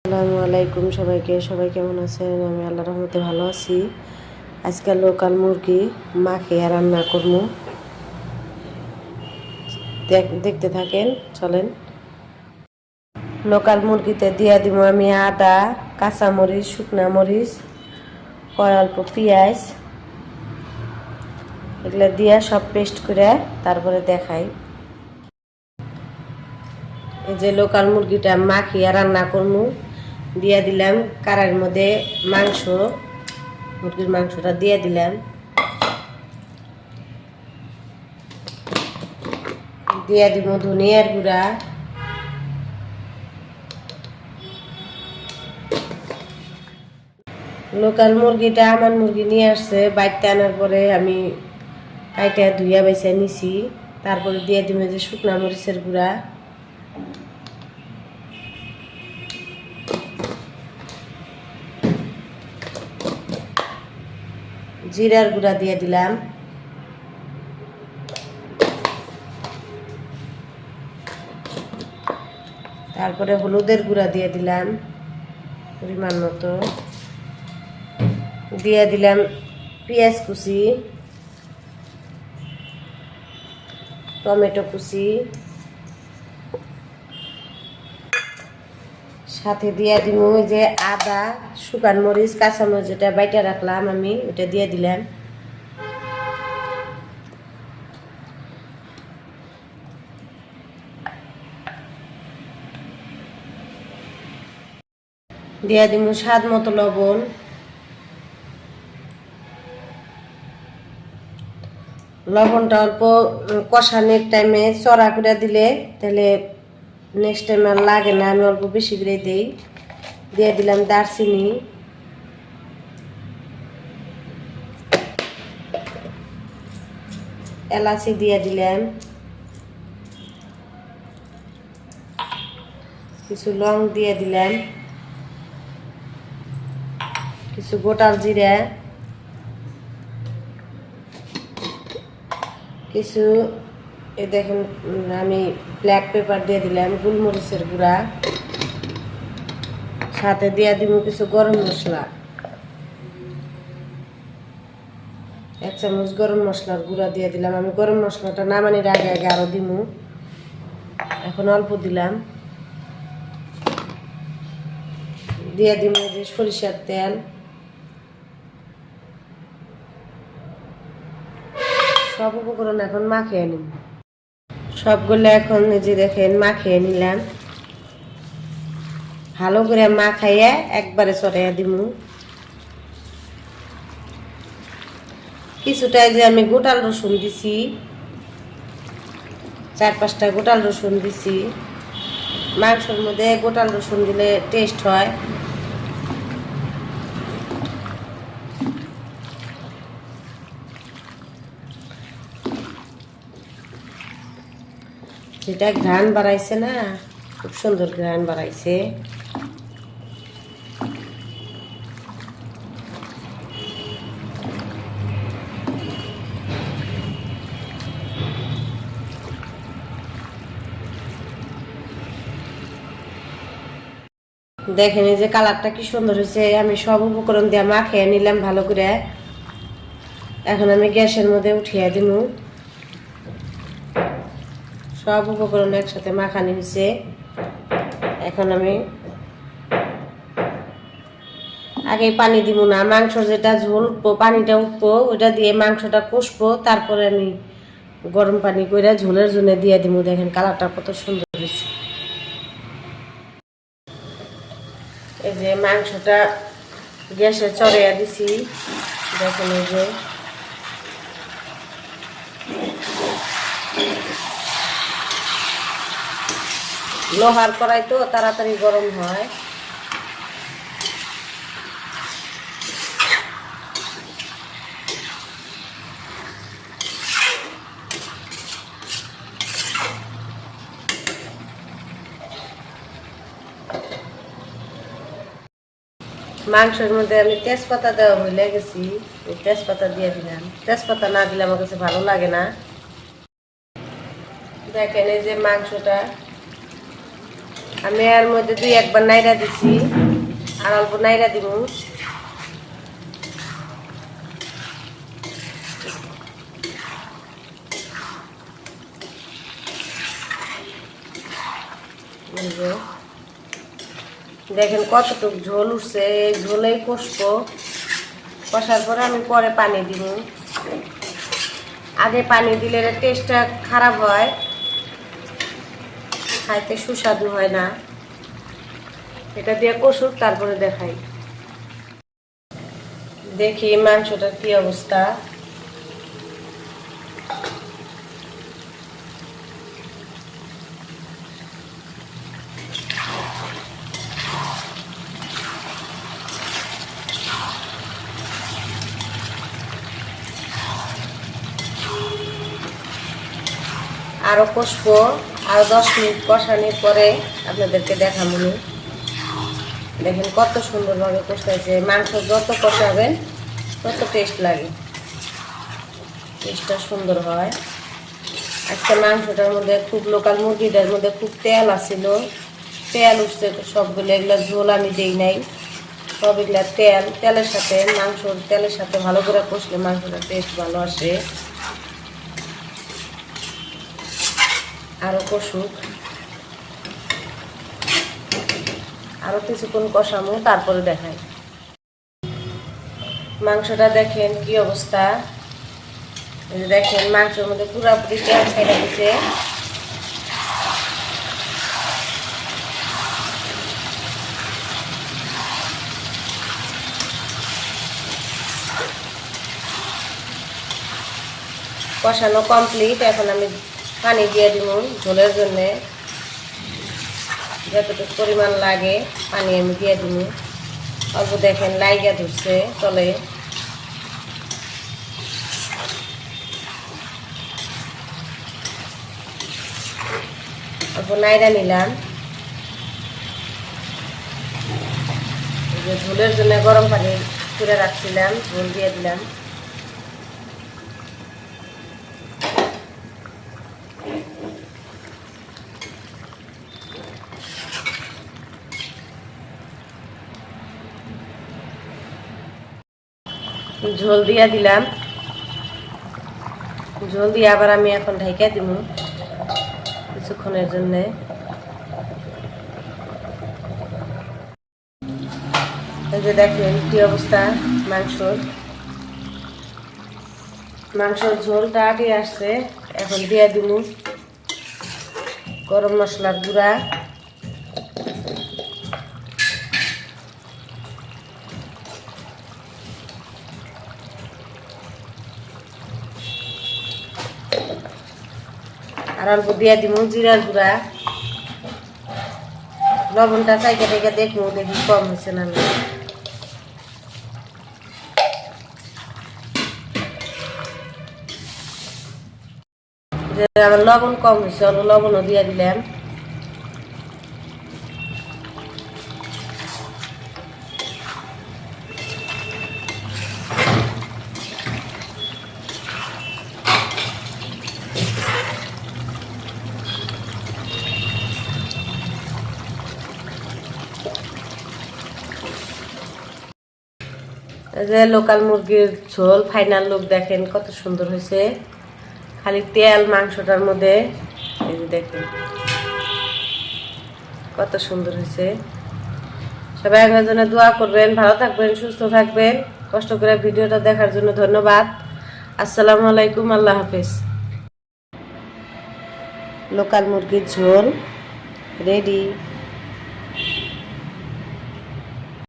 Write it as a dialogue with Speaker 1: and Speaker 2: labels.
Speaker 1: আসসালামু আলাইকুম সবাই কেমন আছেন? আমি আল্লাহর রহমতে ভালো আছি। আজকে লোকাল মুরগি মাখিয়ে রান্না করবো, দেখতে থাকেন। চলেন। লোকাল মুরগিতে দিয়ে দিব আমি আদা, কাঁচামরিচ, শুকনা মরিচ, অল্প পেঁয়াজ, এগুলো দিয়ে সব পেস্ট করে তারপরে দেখাই। এই যে লোকাল মুরগিটা মাখিয়ে রান্না করবো, দিয়ে দিলাম কড়াইয়ের মধ্যে মুরগির মাংসটা দিয়ে দিলাম, দিয়ে দিব ধনিয়ার গুঁড়া, লোকাল মুরগিটা আমার মুরগি নিয়ে আসছে, বাইরতে আনার পরে আমি কাইটা ধুইয়া বাইসা নিছি। তারপরে দিয়ে দিব যে শুকনা মরিচের গুঁড়া, জিরার গুঁড়া দিয়ে দিলাম, তারপরে হলুদের গুঁড়া দিয়ে দিলাম পরিমাণ মতো, দিয়ে দিলাম পেঁয়াজ কুচি, টমেটো কুচি, সাথে দিয়ে দিব ওই যে আদা, শুকান মরিচ, কাঁচামরিচ যেটা বাইটা রাখলাম আমি, ওটা দিয়ে দিলাম। দিয়ে দিব স্বাদ মতো লবণ, লবণটা অল্প কষানোর টাইমে চড়া করে দিলে তাহলে নেক্সট টাইম আর লাগে না, আমি অল্প বেশি করে দিই। দিয়ে দিলাম দারচিনি, এলাচি দিয়ে দিলাম, কিছু লং দিয়ে দিলাম, কিছু গোটা জিরা, কিছু এই দেখেন আমি ব্ল্যাক পেপার দিয়ে দিলাম, গোলমরিচের গুঁড়া, সাথে দিয়ে দিব কিছু গরম মশলা, 1 চামচ গরম মশলার গুঁড়া দিয়ে দিলাম। আমি গরম মশলাটা নামানোর আগে আগে আরো দিব, এখন অল্প দিলাম। দিয়ে দিব যে সরিষার তেল, সব উপকরণ এখন মাখিয়ে নিব। সবগুলো এখন যে দেখেন মাখিয়ে নিলাম, ভালো করে মাখাইয়া একবারে চড়াইয়া দিব। কিছুটাই যে আমি গোটাল রসুন দিছি, 4-5টা গোটাল রসুন দিছি। মাংসের মধ্যে গোটাল রসুন দিলে টেস্ট হয়। যেটা ঘ্রাণ বাড়াইছে না, খুব সুন্দর ঘ্রাণ বাড়াইছে। দেখেন এই যে কালারটা কি সুন্দর হয়েছে। আমি সব উপকরণ দিয়ে মাখিয়ে নিলাম ভালো করে। এখন আমি গ্যাসের মধ্যে উঠিয়ে দিব। সব উপকরণ একসাথে মাখানি হয়েছে। এখন আমি আগে পানি দিব না, মাংস যেটা ঝোল উঠবো, পানিটা উঠবো, ওইটা দিয়ে মাংসটা কষবো, তারপরে আমি গরম পানি করে ঝোলের জন্য দিয়ে দিব। দেখেন কালারটা কত সুন্দর হয়েছে। এই যে মাংসটা গ্যাসে চড়াইয়া দিছি, দেখেন এই যে লোহার কড়াই তো তাড়াতাড়ি গরম হয়। মাংসের মধ্যে আমি তেজপাতা দেওয়া ভুলে গেছি, তেজপাতা দিয়ে দিলাম। তেজপাতা না দিলে আমার কাছে ভালো লাগে না। দেখেন এই যে মাংসটা আমি এর মধ্যে 2-1 বার নাইড়া দিছি, আর অল্প নাইড়া দিব। দেখেন কতটুকু ঝোল উঠছে, এই ঝোলেই কষবো। কষার পরে আমি পরে পানি দিব। আগে পানি দিলে টেস্টটা খারাপ হয়, খাইতে সুস্বাদু হয় না। এটা দিয়ে কষুক, তারপরে দেখাই। দেখি মাংসটার কি অবস্থা। আরো কষবো, আরো 10 মিনিট কষানোর পরে আপনাদেরকে দেখাবো। দেখেন কত সুন্দরভাবে কষাইছে। মাংস যত কষাবেন তত টেস্ট লাগে, টেস্টটা সুন্দর হয়। আজকে মাংসটার মধ্যে খুব লোকাল মুরগিটার মধ্যে খুব তেল আছিল, তেল উঠছে সবগুলো। এগুলো ঝোল আমি দিই নাই, সব এগুলা তেলের সাথে, মাংসর তেলের সাথে ভালো করে কষলে মাংসটার টেস্ট ভালো আসে। আরো কষুক, আরো কিছুক্ষণ কষামো, তারপরে দেখাই। মাংসটা দেখেন কি অবস্থা। দেখেন মাংসের মধ্যে পুরোপুরি তেল ছেড়ে দিচ্ছে। কষানো কমপ্লিট। এখন আমি পানি দিয়ে দিব ঝোলের জন্য। যতটুকু পরিমাণ লাগে পানি আমি দিয়ে দিব। অল্প দেখেন লাইগা ধরছে তলে। অল্প নাইড়া নিলাম। ঝোলের জন্য গরম পানি করে রাখছিলাম, ঝোল দিয়ে দিলাম। ঝোল দিয়া দিলাম। ঝোল দিয়ে আবার আমি এখন ঢাইকা দিব কিছুক্ষণের জন্যে। এই যে দেখেন কি অবস্থা মাংসর ঝোলটা আগে আসছে। এখন দিয়ে দিব গরম মশলার গুঁড়া, আর অল্প দিয়ে দিব জিরার গুঁড়া। লবণটা চাইকে থেকে দেখবো, দেখি কম হয়েছে না। যে আমার লবণ কম হয়েছে, অল্প লবণও দিয়ে দিলাম। যে লোকাল মুরগির ঝোল ফাইনাল লুক দেখেন কত সুন্দর হয়েছে। খালি তেল মাংসটার মধ্যে, এই যে দেখেন কত সুন্দর হয়েছে। সবাই আমার জন্য দোয়া করবেন, ভালো থাকবেন, সুস্থ থাকবেন। কষ্ট করে ভিডিওটা দেখার জন্য ধন্যবাদ। আসসালামু আলাইকুম, আল্লাহ হাফেজ। লোকাল মুরগির ঝোল রেডি।